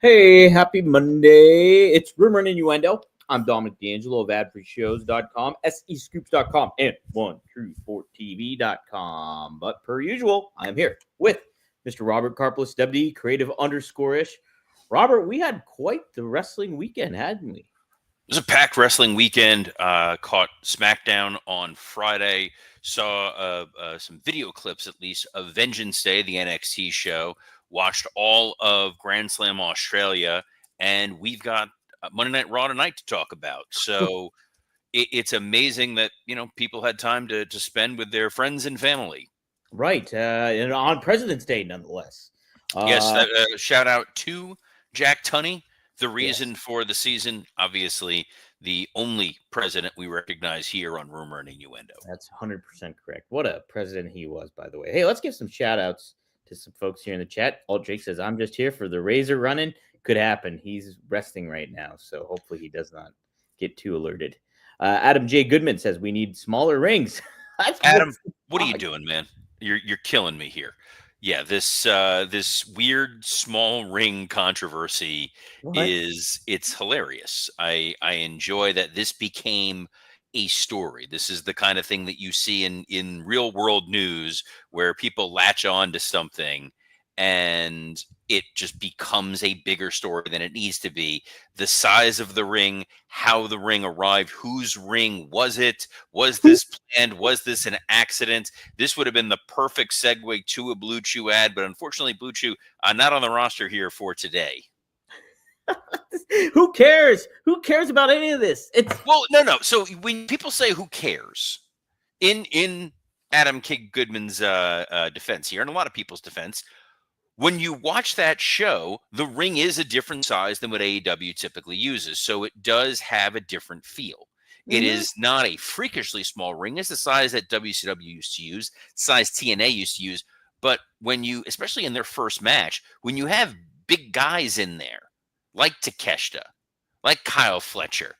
Hey, happy Monday. It's Rumor and Innuendo. I'm Dominic D'Angelo of adfreeshows.com, SEScoops.com, and 134TV.com. But per usual, I'm here with Mr. Robert Karplis, WD Creative _ish. Robert, we had quite the wrestling weekend, hadn't we? It was a packed wrestling weekend. Caught SmackDown on Friday. Saw some video clips, at least, of Vengeance Day, the NXT show. Watched all of Grand Slam Australia, and we've got Monday Night Raw tonight to talk about. So it's amazing that people had time to spend with their friends and family. Right, and on President's Day, nonetheless. Yes, shout out to Jack Tunney. The reason for the season, obviously, the only president we recognize here on Rumor and Innuendo. That's 100% correct. What a president he was, by the way. Hey, let's give some shout outs to some folks here in the chat. All Jake says, I'm just here for the razor running. Could happen. He's resting right now, so hopefully he does not get too alerted. Adam J. Goodman says, we need smaller rings. Adam, what are you doing, man? You're killing me here. Yeah, this weird small ring controversy it's hilarious. I enjoy that this became a story. This is the kind of thing that you see in real world news where people latch on to something and it just becomes a bigger story than it needs to be. The size of the ring, how the ring arrived, whose ring was it? Was this planned? Was this an accident? This would have been the perfect segue to a Blue Chew ad, but unfortunately, Blue Chew not on the roster here for today. Who cares? Who cares about any of this? No. So when people say who cares, in Adam K. Goodman's defense here, and a lot of people's defense, when you watch that show, the ring is a different size than what AEW typically uses. So it does have a different feel. It is not a freakishly small ring. It's the size that WCW used to use, size TNA used to use. But when you, especially in their first match, when you have big guys in there, like Takeshita, like Kyle Fletcher,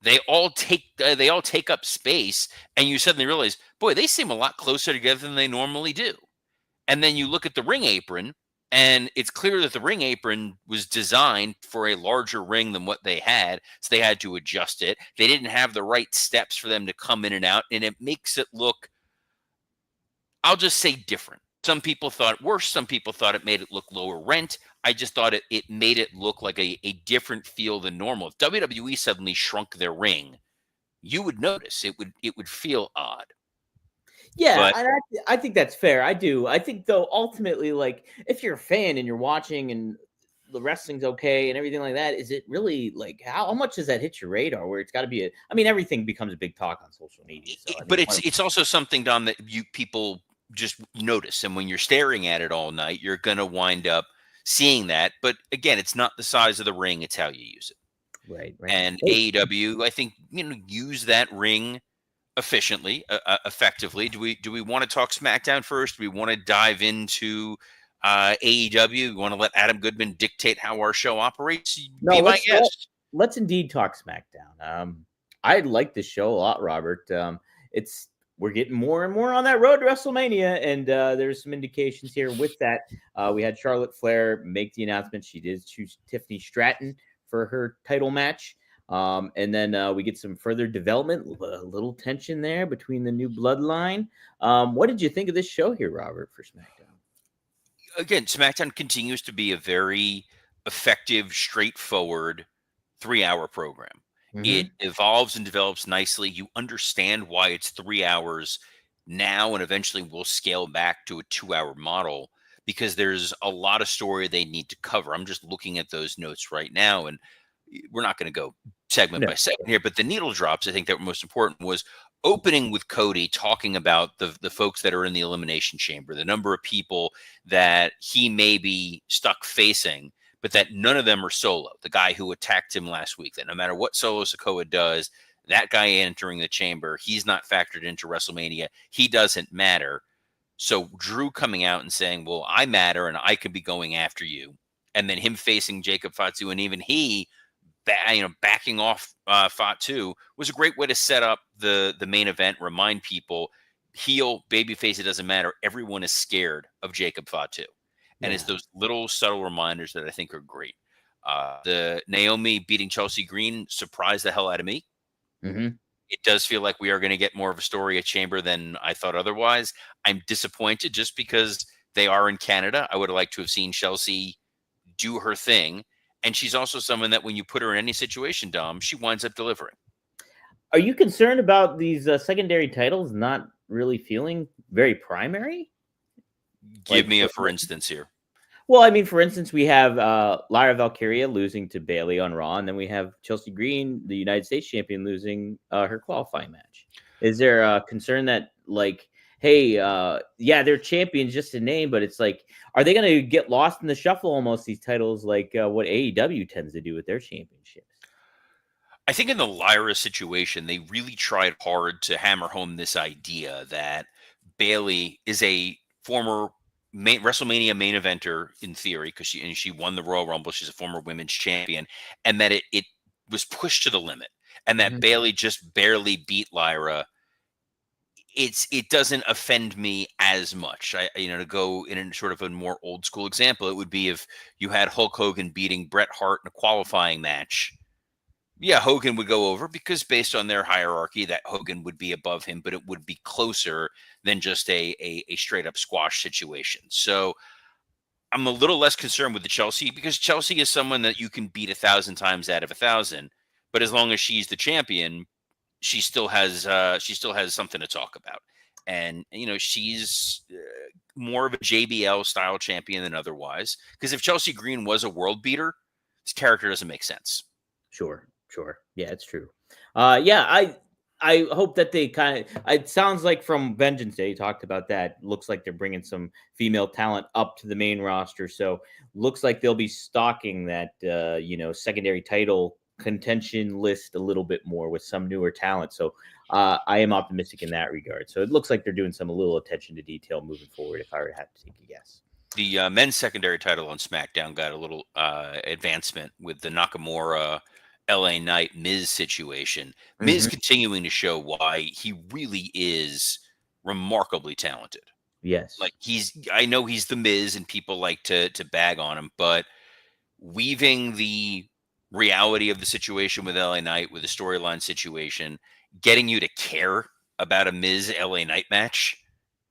they all take up space, and you suddenly realize, boy, they seem a lot closer together than they normally do. And then you look at the ring apron, and it's clear that the ring apron was designed for a larger ring than what they had, so they had to adjust it. They didn't have the right steps for them to come in and out, and it makes it look, I'll just say, different. Some people thought worse. Some people thought it made it look lower rent. I just thought it made it look like a different feel than normal. If WWE suddenly shrunk their ring, you would notice. It would feel odd. Yeah, and I think that's fair. I do. I think, though, ultimately, like, if you're a fan and you're watching and the wrestling's okay and everything like that, is it really, like, how much does that hit your radar where it's got to be everything becomes a big talk on social media. So but it's also something, Don, that people just notice. And when you're staring at it all night, you're going to wind up seeing that. But again, it's not the size of the ring. It's how you use it. Right. And AEW, I think, use that ring efficiently, effectively. Do we want to talk SmackDown first? Do we want to dive into AEW? We want to let Adam Goodman dictate how our show operates? No, let's indeed talk SmackDown. I like this show a lot, Robert. We're getting more and more on that road to WrestleMania, and there's some indications here with that. We had Charlotte Flair make the announcement she did choose Tiffany Stratton for her title match. And then we get some further development, a little tension there between the new bloodline. What did you think of this show here, Robert, for SmackDown? Again, SmackDown continues to be a very effective, straightforward 3-hour program. It evolves and develops nicely. You understand why it's 3 hours now, and eventually we'll scale back to a 2-hour model because there's a lot of story they need to cover. I'm just looking at those notes right now, and we're not going to go segment by segment here, but the needle drops, I think, that were most important was opening with Cody talking about the folks that are in the Elimination Chamber, the number of people that he may be stuck facing, but that none of them are Solo, the guy who attacked him last week, that no matter what Solo Sikoa does, that guy entering the chamber, he's not factored into WrestleMania. He doesn't matter. So Drew coming out and saying, well, I matter and I could be going after you. And then him facing Jacob Fatu, and even he backing off Fatu was a great way to set up the main event, remind people, heel, babyface, it doesn't matter. Everyone is scared of Jacob Fatu. And it's those little subtle reminders that I think are great. The Naomi beating Chelsea Green surprised the hell out of me. Mm-hmm. It does feel like we are going to get more of a story at Chamber than I thought otherwise. I'm disappointed just because they are in Canada. I would have liked to have seen Chelsea do her thing. And she's also someone that when you put her in any situation, Dom, she winds up delivering. Are you concerned about these secondary titles not really feeling very primary? Give Like, me a for instance here. well, I mean, for instance, we have Lyra Valkyria losing to Bailey on Raw, and then we have Chelsea Green, the United States champion, losing her qualifying match. Is there a concern that, like, hey, yeah, they're champions just a name, but it's like, are they going to get lost in the shuffle almost, these titles, like what AEW tends to do with their championships? I think in the Lyra situation, they really tried hard to hammer home this idea that Bailey is a former WrestleMania main eventer in theory because she won the Royal Rumble. She's a former women's champion, and that it was pushed to the limit, and that Mhm. Bailey just barely beat Lyra. It doesn't offend me as much. To go in a sort of a more old school example, it would be if you had Hulk Hogan beating Bret Hart in a qualifying match. Yeah, Hogan would go over because based on their hierarchy, that Hogan would be above him, but it would be closer than just a straight up squash situation. So I'm a little less concerned with the Chelsea because Chelsea is someone that you can beat 1,000 times out of 1,000, but as long as she's the champion, she still has something to talk about. And she's more of a JBL style champion than otherwise. Because if Chelsea Green was a world beater, this character doesn't make sense. Sure, sure. Yeah, it's true. Yeah, I hope that they kind of. It sounds like from Vengeance Day, you talked about that. Looks like they're bringing some female talent up to the main roster, so looks like they'll be stocking that secondary title contention list a little bit more with some newer talent. So I am optimistic in that regard. So it looks like they're doing some a little attention to detail moving forward. If I were to have to take a guess. The men's secondary title on SmackDown got a little advancement with the Nakamura LA Knight Miz situation. Miz Mhm. continuing to show why he really is remarkably talented. Yes. Like I know he's the Miz and people like to bag on him, but weaving the reality of the situation with LA Knight with the storyline situation, getting you to care about a Miz LA Knight match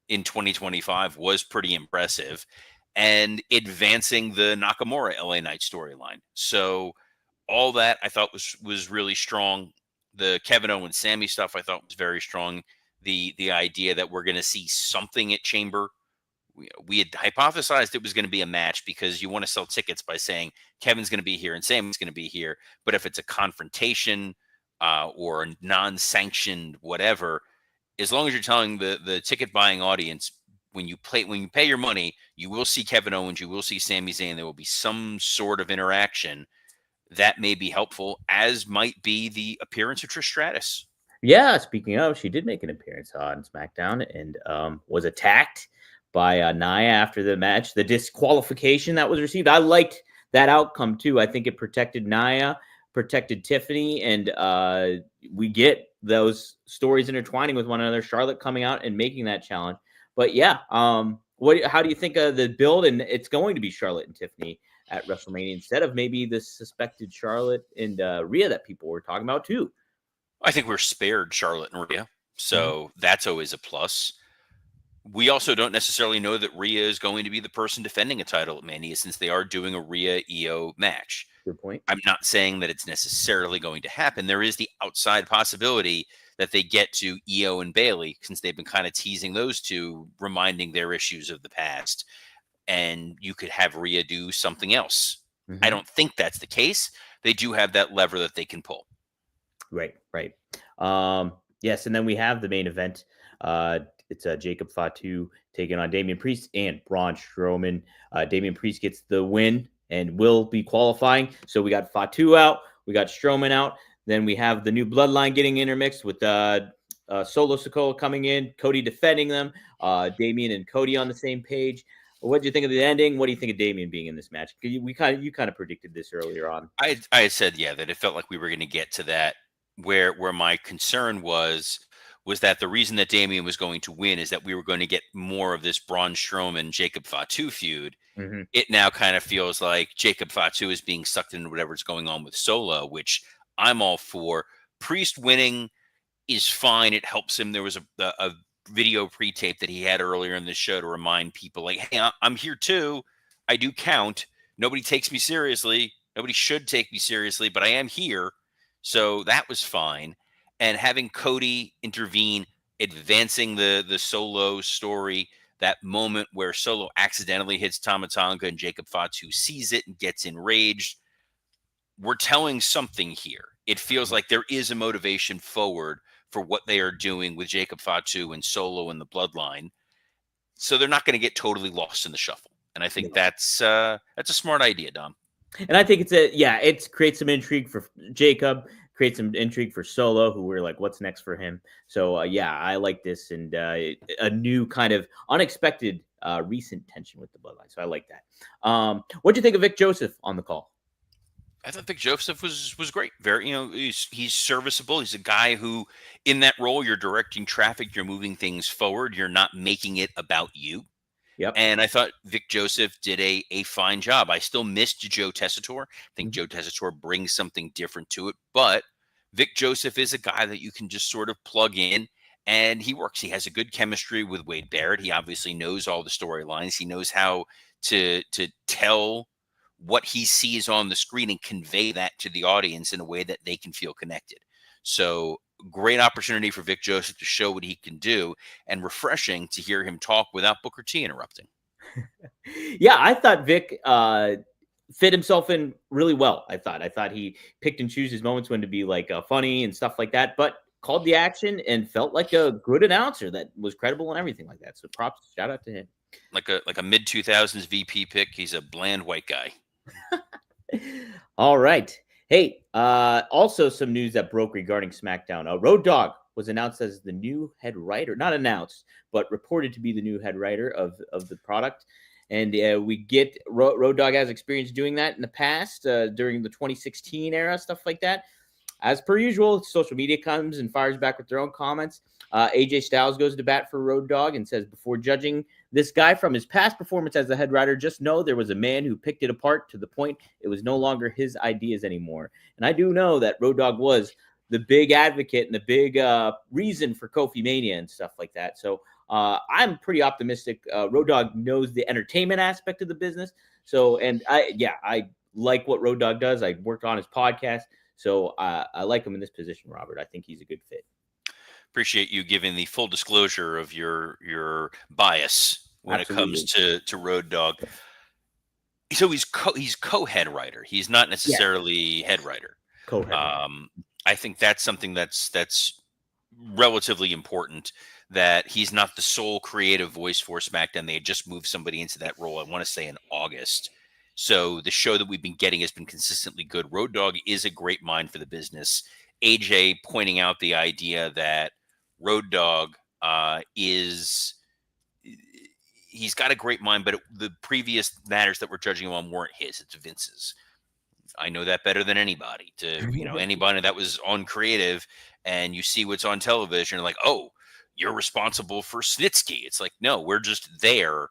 in 2025 was pretty impressive, and advancing the Nakamura LA Knight storyline. So all that I thought was really strong. The Kevin Owens Sammy stuff I thought was very strong. The idea that we're going to see something at Chamber. We had hypothesized it was going to be a match because you want to sell tickets by saying Kevin's going to be here and Sammy's going to be here. But if it's a confrontation or a non-sanctioned whatever, as long as you're telling the ticket buying audience when you pay your money, you will see Kevin Owens, you will see Sami Zayn, there will be some sort of interaction that may be helpful, as might be the appearance of Trish Stratus. Yeah, speaking of, she did make an appearance on SmackDown and was attacked by Nia after the match. The disqualification that was received, I liked that outcome too. I think it protected Nia, protected Tiffany, and we get those stories intertwining with one another. Charlotte coming out and making that challenge. But yeah, how do you think of the build? And it's going to be Charlotte and Tiffany at WrestleMania instead of maybe the suspected Charlotte and Rhea that people were talking about too. I think we're spared Charlotte and Rhea, Mhm. so that's always a plus. We also don't necessarily know that Rhea is going to be the person defending a title at Mania since they are doing a Rhea EO match. Good point. I'm not saying that it's necessarily going to happen. There is the outside possibility that they get to EO and Bailey since they've been kind of teasing those two, reminding their issues of the past. And you could have Rhea do something else. I Mhm. don't think that's the case. They do have that lever that they can pull. Right, right. Yes, and then we have the main event. It's Jacob Fatu taking on Damian Priest and Braun Strowman. Damian Priest gets the win and will be qualifying. So we got Fatu out, we got Strowman out. Then we have the new bloodline getting intermixed with Solo Sikoa coming in, Cody defending them, Damian and Cody on the same page. What do you think of the ending? What do you think of Damian being in this match? You kind of predicted this earlier on. I had said, yeah, that it felt like we were going to get to that where my concern was was that the reason that Damian was going to win is that we were going to get more of this Braun Strowman Jacob Fatu feud. Mhm. It now kind of feels like Jacob Fatu is being sucked into whatever's going on with Solo, which I'm all for. Priest winning is fine. It helps him. There was a video pre-tape that he had earlier in the show to remind people, like, hey, I'm here too. I do count. Nobody takes me seriously. Nobody should take me seriously, but I am here. So that was fine. And having Cody intervene, advancing the Solo story, that moment where Solo accidentally hits Tamatonga and Jacob Fatu sees it and gets enraged. We're telling something here. It feels like there is a motivation forward for what they are doing with Jacob Fatu and Solo and the Bloodline. So they're not going to get totally lost in the shuffle. And I think No. that's a smart idea, Dom. And I think it creates some intrigue for Jacob, creates some intrigue for Solo, who we're like, what's next for him? So yeah, I like this, and a new kind of unexpected recent tension with the Bloodline. So I like that. What do you think of Vic Joseph on the call? I thought Vic Joseph was great. Very, he's serviceable. He's a guy who, in that role, you're directing traffic, you're moving things forward, you're not making it about you. Yep. And I thought Vic Joseph did a fine job. I still missed Joe Tessitore. I think Joe Tessitore brings something different to it, but Vic Joseph is a guy that you can just sort of plug in and he works. He has a good chemistry with Wade Barrett. He obviously knows all the storylines. He knows how to tell what he sees on the screen and convey that to the audience in a way that they can feel connected. So great opportunity for Vic Joseph to show what he can do, and refreshing to hear him talk without Booker T interrupting. Yeah, I thought Vic fit himself in really well. I thought he picked and choose his moments when to be like funny and stuff like that, but called the action and felt like a good announcer that was credible and everything like that. So props, shout out to him. Like a mid 2000s VP pick. He's a bland white guy. All right. Hey, also some news that broke regarding SmackDown. Road Dogg was announced as the new head writer. Not announced, but reported to be the new head writer of the product. And we get Road Dogg has experience doing that in the past during the 2016 era, stuff like that. As per usual, social media comes and fires back with their own comments. AJ Styles goes to bat for Road Dogg and says, before judging this guy from his past performance as the head writer, just know there was a man who picked it apart to the point it was no longer his ideas anymore. And I do know that Road Dogg was the big advocate and the big reason for Kofi Mania and stuff like that. So I'm pretty optimistic. Road Dogg knows the entertainment aspect of the business. So, and I like what Road Dogg does. I worked on his podcast. So I like him in this position, Robert. I think he's a good fit. Appreciate you giving the full disclosure of your bias when Absolutely. it comes to Road Dogg. So he's co-head writer. He's not necessarily head writer. Co-head. I think that's something that's relatively important, that he's not the sole creative voice for SmackDown. They had just moved somebody into that role, I want to say in August. So the show that we've been getting has been consistently good. Road Dogg is a great mind for the business. AJ pointing out the idea that Road Dogg he's got a great mind, but the previous matters that we're judging him on weren't his. It's Vince's. I know that better than anybody. Anybody that was on creative and you see what's on television, like, oh, you're responsible for Snitsky. It's like, no, we're just there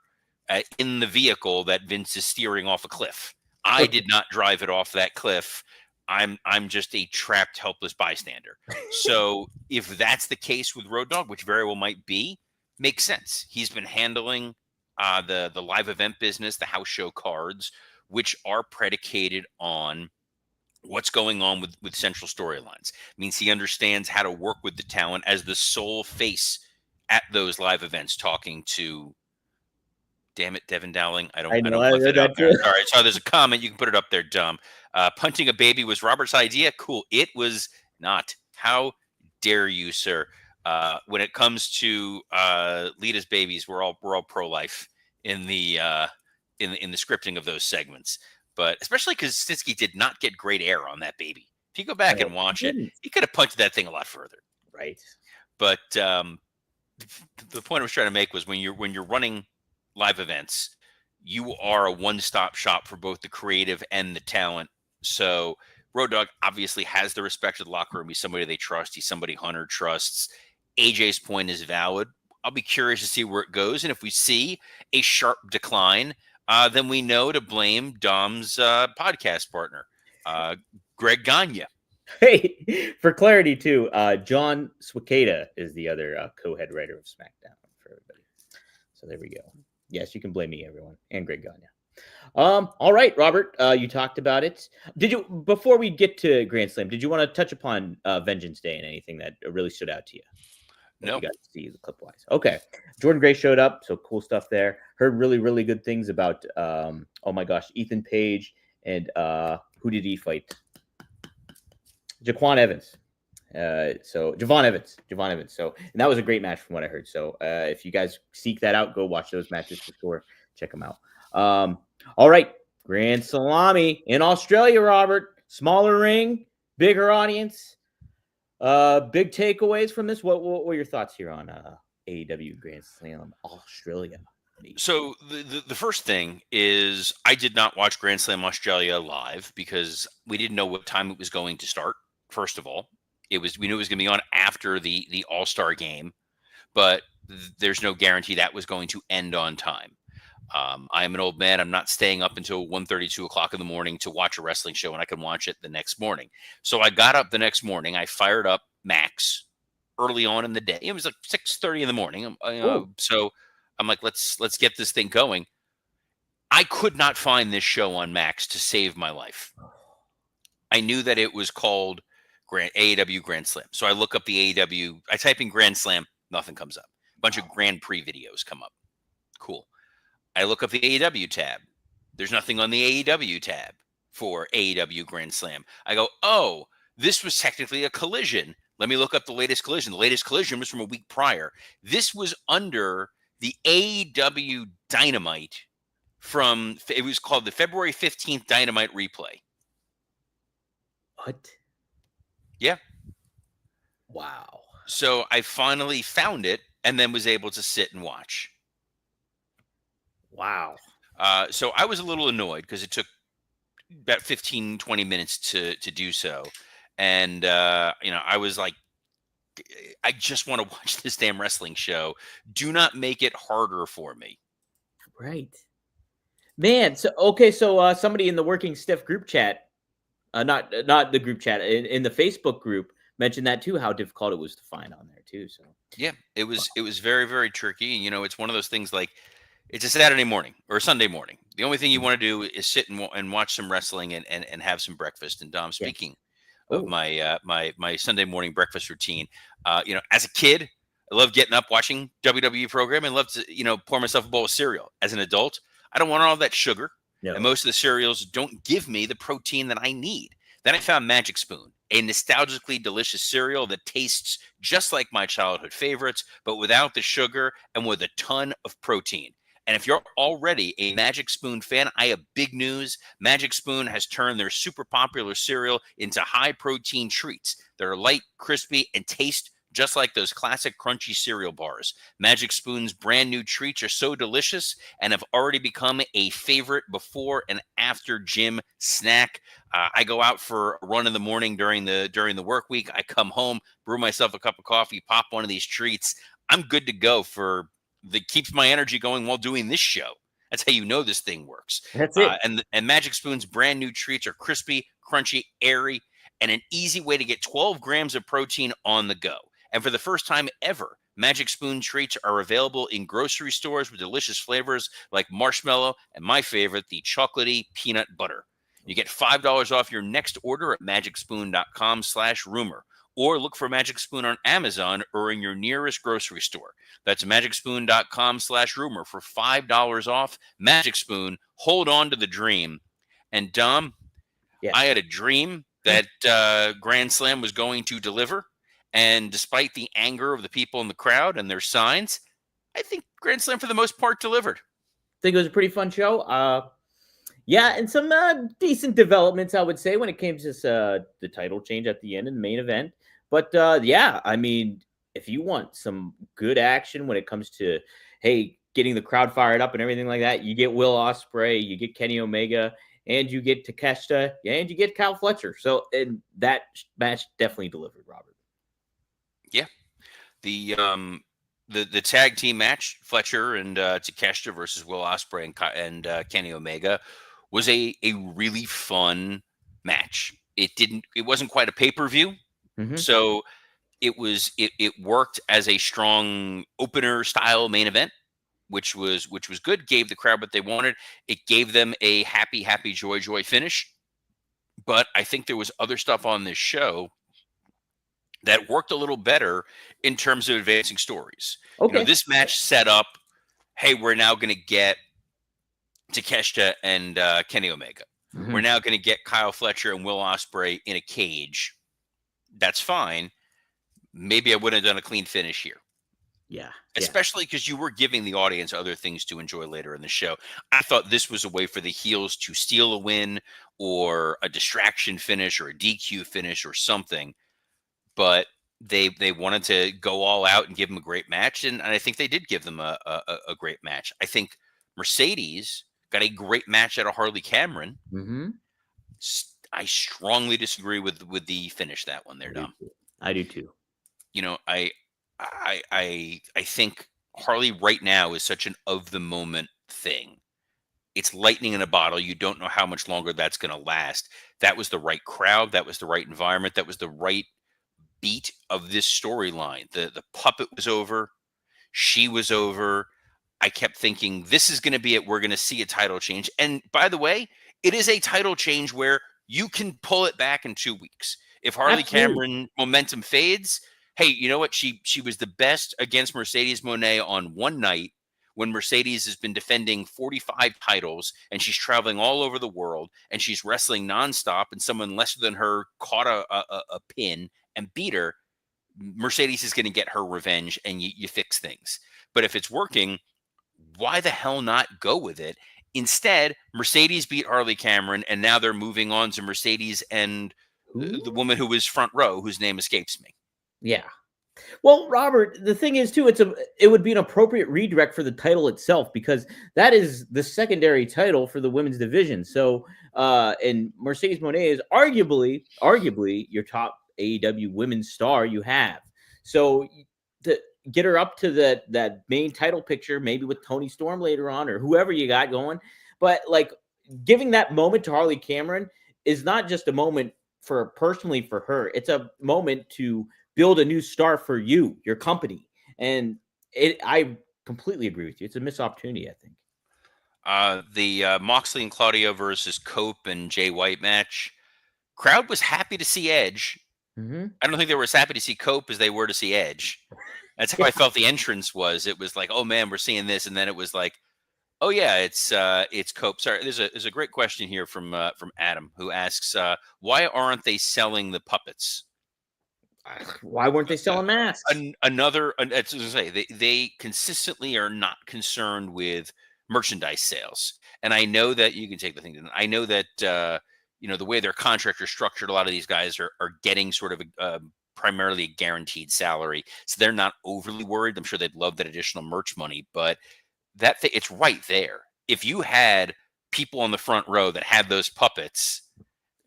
in the vehicle that Vince is steering off a cliff. I did not drive it off that cliff. I'm just a trapped, helpless bystander. So if that's the case with Road Dogg, which very well might be, makes sense. He's been handling the live event business, the house show cards, which are predicated on what's going on with central storylines. It means he understands how to work with the talent as the sole face at those live events, talking to, damn it, Devin Dowling. I don't left it up there. All right, so there's a comment. You can put it up there, Dom. Punting a baby was Robert's idea. Cool. It was not. How dare you, sir? When it comes to Lita's babies, we're all pro-life in the scripting of those segments. But especially because Snitsky did not get great air on that baby. If you go back and watch it, he could have punted that thing a lot further. Right. But the point I was trying to make was when you're running live events, you are a one-stop shop for both the creative and the talent. So Road Dogg obviously has the respect of the locker room. He's somebody they trust. He's somebody Hunter trusts. AJ's point is valid. I'll be curious to see where it goes. And if we see a sharp decline, then we know to blame Dom's podcast partner, Greg Gagne. Hey, for clarity too, John Swikeda is the other co-head writer of SmackDown for everybody. So there we go. Yes, you can blame me, everyone, and Greg Gagne. All right, Robert, you talked about it. Did you, before we get to Grand Slam, did you want to touch upon Vengeance Day and anything that really stood out to you? No. You got to see the clip wise. Okay. Jordan Gray showed up, so cool stuff there. Heard really, really good things about oh my gosh, Ethan Page and who did he fight? Jaquan Evans. Javon Evans. So, and that was a great match from what I heard. So if you guys seek that out, go watch those matches for sure. Check them out. All right. Grand Salami in Australia, Robert. Smaller ring, bigger audience. Big takeaways from this. What were your thoughts here on AEW Grand Slam Australia? So the first thing is I did not watch Grand Slam Australia live because we didn't know what time it was going to start. First of all, we knew it was going to be on after the All-Star game, but there's no guarantee that was going to end on time. I am an old man. I'm not staying up until 1:30, 2 o'clock in the morning to watch a wrestling show, and I can watch it the next morning. So I got up the next morning. I fired up Max early on in the day. It was like 6:30 in the morning. So I'm like, let's get this thing going. I could not find this show on Max to save my life. I knew that it was called AEW Grand Slam. So I look up the AEW. I type in Grand Slam. Nothing comes up. A bunch of Grand Prix videos come up. Cool. I look up the AEW tab. There's nothing on the AEW tab for AEW Grand Slam. I go, oh, this was technically a collision. Let me look up the latest collision. The latest collision was from a week prior. This was under the AEW Dynamite it was called the February 15th Dynamite replay. What? Yeah. Wow. So I finally found it and then was able to sit and watch. Wow. So I was a little annoyed because it took about 15, 20 minutes to do so. And, I was like, I just want to watch this damn wrestling show. Do not make it harder for me. Right. Man, so somebody in the Working Stiff group chat, not the group chat, in the Facebook group mentioned that too, how difficult it was to find on there too. So yeah, it was very, very tricky. It's one of those things like it's a Saturday morning or a Sunday morning. The only thing you want to do is sit and watch some wrestling and have some breakfast. And Dom, speaking of my my Sunday morning breakfast routine, as a kid, I love getting up, watching WWE program, and love to pour myself a bowl of cereal. As an adult, I don't want all that sugar, and most of the cereals don't give me the protein that I need. Then I found Magic Spoon, a nostalgically delicious cereal that tastes just like my childhood favorites, but without the sugar and with a ton of protein. And if you're already a Magic Spoon fan, I have big news. Magic Spoon has turned their super popular cereal into high-protein treats that are light, crispy, and taste just like those classic crunchy cereal bars. Magic Spoon's brand new treats are so delicious and have already become a favorite before and after gym snack. I go out for a run in the morning during the work week. I come home, brew myself a cup of coffee, pop one of these treats. I'm good to go that keeps my energy going while doing this show. That's how you know this thing works. That's it. And Magic Spoon's brand new treats are crispy, crunchy, airy, and an easy way to get 12 grams of protein on the go. And for the first time ever, Magic Spoon treats are available in grocery stores with delicious flavors like marshmallow and my favorite, the chocolatey peanut butter. You get $5 off your next order at magicspoon.com/rumor. Or look for Magic Spoon on Amazon or in your nearest grocery store. That's magicspoon.com/rumor for $5 off. Magic Spoon, hold on to the dream. And Dom, I had a dream that Grand Slam was going to deliver. And despite the anger of the people in the crowd and their signs, I think Grand Slam, for the most part, delivered. I think it was a pretty fun show. And some decent developments, I would say, when it came to the title change at the end in the main event. But I mean, if you want some good action when it comes to, getting the crowd fired up and everything like that, you get Will Ospreay, you get Kenny Omega, and you get Takeshita, and you get Kyle Fletcher. So, and that match definitely delivered, Robert. Yeah. The tag team match, Fletcher and Takeshita versus Will Ospreay and Kenny Omega, was a really fun match. It wasn't quite a pay-per-view, Mm-hmm. so it worked as a strong opener style main event, which was good. Gave the crowd what they wanted. It gave them a happy joy finish. But I think there was other stuff on this show that worked a little better in terms of advancing stories. Okay. This match set up, hey, we're now going to get Takeshita and Kenny Omega. Mm-hmm. We're now going to get Kyle Fletcher and Will Ospreay in a cage. That's fine. Maybe I wouldn't have done a clean finish here. Yeah. Especially because you were giving the audience other things to enjoy later in the show. I thought this was a way for the heels to steal a win or a distraction finish or a DQ finish or something. But they wanted to go all out and give them a great match. And I think they did give them a great match. I think Mercedes got a great match out of Harley Cameron. Mm-hmm. I strongly disagree with the finish that one there, Dom. I do too. I think Harley right now is such an of the moment thing. It's lightning in a bottle. You don't know how much longer that's going to last. That was the right crowd. That was the right environment. That was the right beat of this storyline. The puppet was over. She was over. I kept thinking this is going to be it. We're going to see a title change. And by the way, it is a title change where you can pull it back in 2 weeks. If Harley Cameron momentum fades, hey, you know what? She was the best against Mercedes Moné on one night when Mercedes has been defending 45 titles and she's traveling all over the world and she's wrestling nonstop and someone lesser than her caught a pin and beat her. Mercedes is going to get her revenge and you fix things. But if it's working, why the hell not go with it? Instead, Mercedes beat Harley Cameron, and now they're moving on to Mercedes and the woman who was front row, whose name escapes me. Yeah. Well, Robert, the thing is too, it would be an appropriate redirect for the title itself because that is the secondary title for the women's division. So, and Mercedes Moné is arguably your top AEW women's star you have. So to get her up to that main title picture, maybe with Toni Storm later on or whoever you got going, but like giving that moment to Harley Cameron is not just a moment for personally for her. It's a moment to build a new star for you, your company. And I completely agree with you. It's a missed opportunity, I think. The Moxley and Claudio versus Cope and Jay White match. Crowd was happy to see Edge. Mm-hmm. I don't think they were as happy to see Cope as they were to see Edge. That's how I felt the entrance was. It was like, oh man, we're seeing this, and then it was like, oh yeah, it's Cope. Sorry, there's a great question here from Adam who asks, why aren't they selling the puppets? Why weren't they selling masks? As I say, they consistently are not concerned with merchandise sales, and I know that you can take the thing. I know that the way their contracts are structured, a lot of these guys are getting sort of primarily a guaranteed salary, so they're not overly worried. I'm sure they'd love that additional merch money, but it's right there. If you had people on the front row that had those puppets,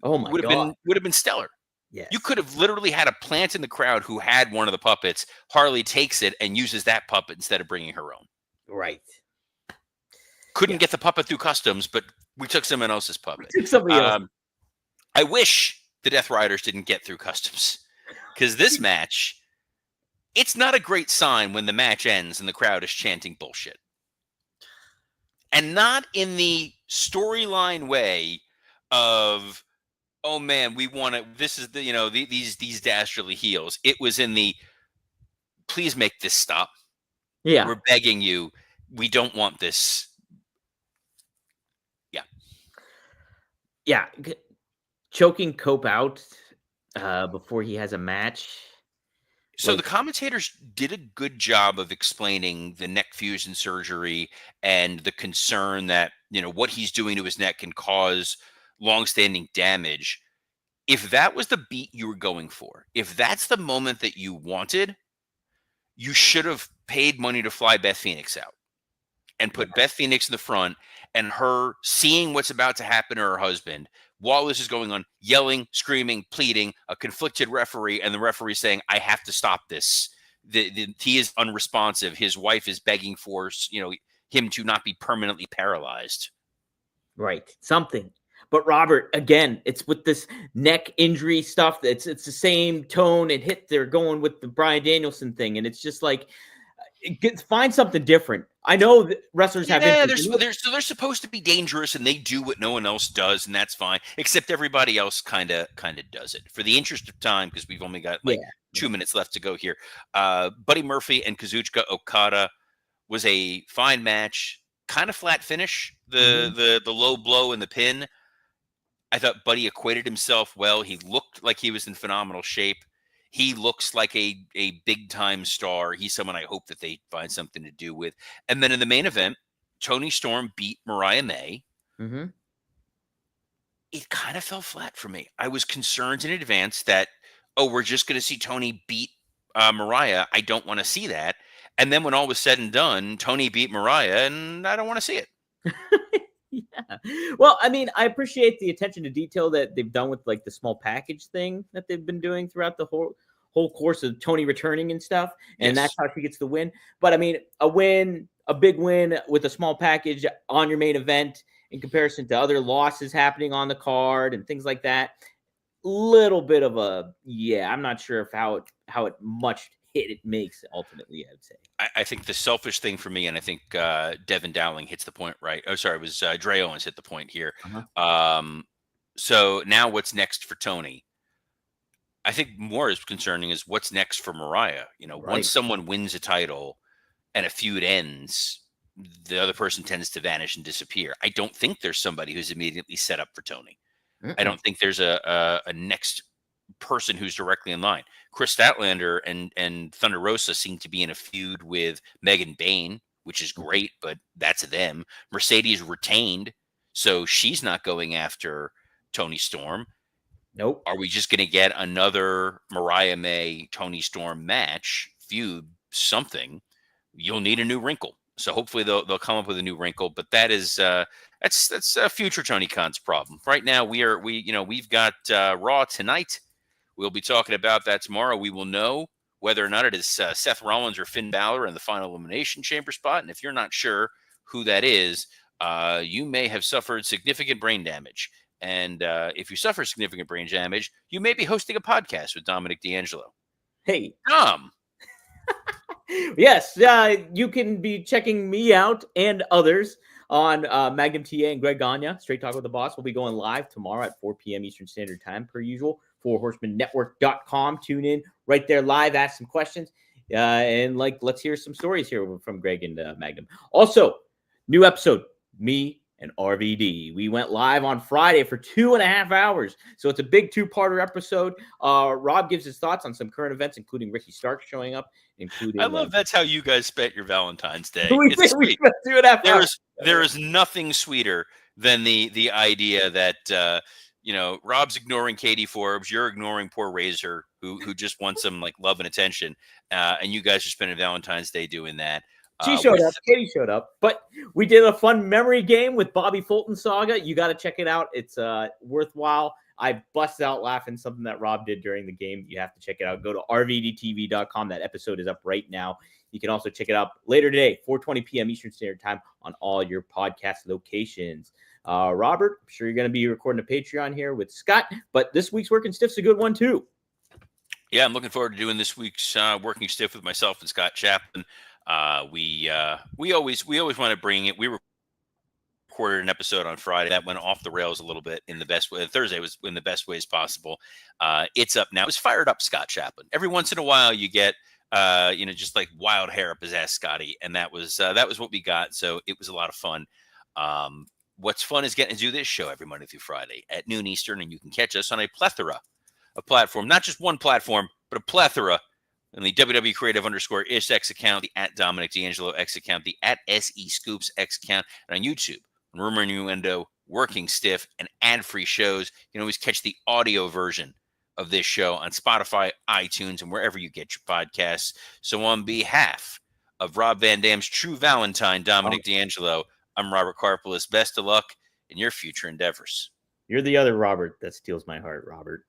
oh my God, would have been stellar. Yes. You could have literally had a plant in the crowd who had one of the puppets. Harley takes it and uses that puppet instead of bringing her own. Right. Couldn't get the puppet through customs, but we took someone else's puppet. Somebody else. I wish the Death Riders didn't get through customs because this match, it's not a great sign when the match ends and the crowd is chanting bullshit. And not in the storyline way of, oh man, we want to. This is these dastardly heels. It was in the, please make this stop. Yeah, we're begging you. We don't want this. Yeah, choking Cope out before he has a match. So the commentators did a good job of explaining the neck fusion surgery and the concern that what he's doing to his neck can cause longstanding damage. If that was the beat you were going for, if that's the moment that you wanted, you should have paid money to fly Beth Phoenix out and put Beth Phoenix in the front and her seeing what's about to happen to her husband while this is going on, yelling, screaming, pleading, a conflicted referee, and the referee saying, I have to stop this. he is unresponsive. His wife is begging for him to not be permanently paralyzed. Right, something. But Robert, again, it's with this neck injury stuff. It's the same tone and hit they're going with the Bryan Danielson thing, and it's just like find something different. I know that wrestlers have they're supposed to be dangerous, and they do what no one else does, and that's fine. Except everybody else kind of does it. For the interest of time, because we've only got 2 minutes left to go here. Buddy Murphy and Kazuchika Okada was a fine match. Kind of flat finish. The low blow and the pin. I thought Buddy acquitted himself well. He looked like he was in phenomenal shape. He looks like a big time star. He's someone I hope that they find something to do with. And then in the main event, Toni Storm beat Mariah May. Mm-hmm. It kind of fell flat for me. I was concerned in advance that, we're just going to see Toni beat Mariah. I don't want to see that. And then when all was said and done, Toni beat Mariah, and I don't want to see it. Yeah. Well, I mean, I appreciate the attention to detail that they've done with like the small package thing that they've been doing throughout the whole course of Toni returning and stuff. And that's how she gets the win. But I mean, a big win with a small package on your main event in comparison to other losses happening on the card and things like that. Little bit of I'm not sure if how it much hit it makes ultimately, I'd say. I think the selfish thing for me, and I think Devin Dowling hits the point, right? Oh, sorry, it was Dre Owens hit the point here. So now what's next for Toni? I think more is concerning is what's next for Mariah. Once someone wins a title and a feud ends, the other person tends to vanish and disappear. I don't think there's somebody who's immediately set up for Toni. I don't think there's a next person who's directly in line. Chris Statlander and Thunder Rosa seem to be in a feud with Megan Bayne, which is great, but that's them. Mercedes retained, so she's not going after Toni Storm. Nope. Are we just going to get another Mariah May Toni Storm match, feud, something? You'll need a new wrinkle. So hopefully they'll come up with a new wrinkle, but that is that's a future Tony Khan's problem. Right now we've got Raw tonight. We'll be talking about that tomorrow. We will know whether or not it is Seth Rollins or Finn Balor in the final Elimination Chamber spot. And if you're not sure who that is, you may have suffered significant brain damage. And if you suffer significant brain damage, you may be hosting a podcast with Dominic D'Angelo. Hey, Dom. Yes, you can be checking me out and others on Magnum TA and Greg Gagne. Straight Talk with the Boss will be going live tomorrow at 4 p.m. Eastern Standard Time, per usual. 4horsemannetwork.com. Tune in right there live, ask some questions, and let's hear some stories here from Greg and Magnum. Also, new episode, me and RVD. We went live on Friday for 2.5 hours. So it's a big 2-parter episode. Rob gives his thoughts on some current events, including Ricky Stark showing up. I love that's how you guys spent your Valentine's Day. We spent 2.5 hours. There is nothing sweeter than the idea that Rob's ignoring Katie Forbes, you're ignoring poor Razor, who just wants some love and attention, and you guys are spending Valentine's Day doing that. She showed up. Katie showed up. But we did a fun memory game with Bobby Fulton Saga. You got to check it out. It's worthwhile. I busted out laughing, something that Rob did during the game. You have to check it out. Go to rvdtv.com. That episode is up right now. You can also check it out later today, 4:20 p.m. Eastern Standard Time on all your podcast locations. Robert, I'm sure you're going to be recording a Patreon here with Scott, but this week's Working Stiff's a good one too. Yeah, I'm looking forward to doing this week's Working Stiff with myself and Scott Chaplin. We always want to bring it. We recorded an episode on Friday that went off the rails a little bit in the best way. Thursday was in the best ways possible. It's up now. It's fired up, Scott Chaplin. Every once in a while, you get just like wild hair up his ass, Scotty, and that was what we got. So it was a lot of fun. What's fun is getting to do this show every Monday through Friday at noon Eastern, and you can catch us on a plethora of platform, not just one platform, but a plethora. And the WWE Creative _ish X account, the at Dominic D'Angelo X account, the at SE Scoops X account, and on YouTube, Rumor and Innuendo, Working Stiff, and ad-free shows. You can always catch the audio version of this show on Spotify, iTunes, and wherever you get your podcasts. So on behalf of Rob Van Dam's true Valentine, Dominic D'Angelo, I'm Robert Karpelis. Best of luck in your future endeavors. You're the other Robert that steals my heart, Robert.